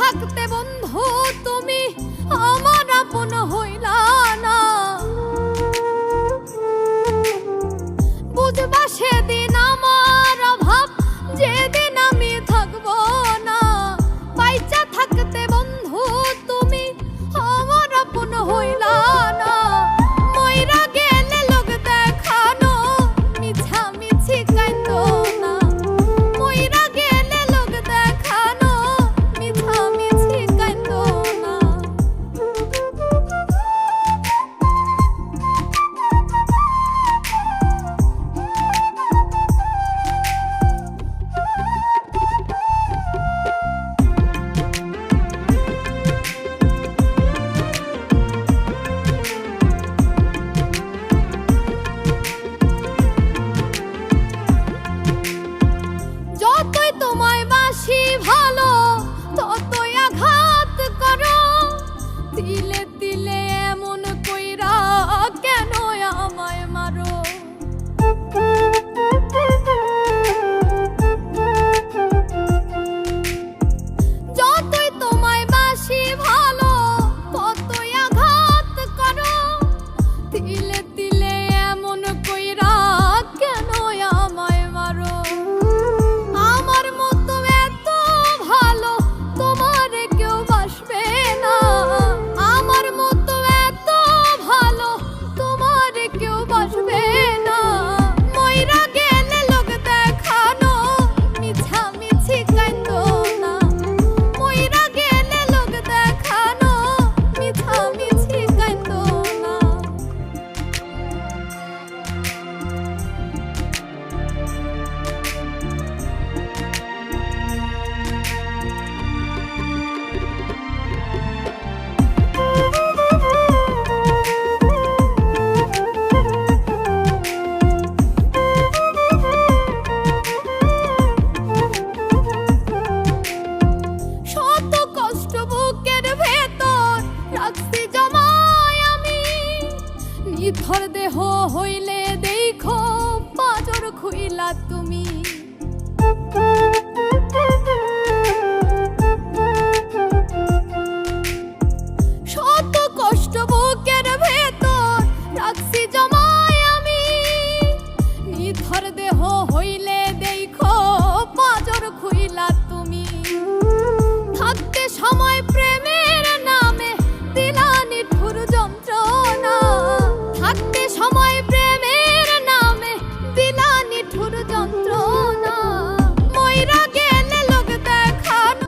থাকতে বন্ধু তুমি আমার আপন হইলা না, বুঝবা সেদিন আমার অভাব যেদিন আমি থাকবো না। বাইচা থাকতে বন্ধু তুমি আমার আপন হইলা না, মইরা গেলে লোক দেখানো মিছামিছি কাইন্দো না, মইরা গেলে লোক দেখানো মিছামিছি কাইন্দো না। যতই তোমায় বাসি ভালো ততই আঘাত করো, তিলে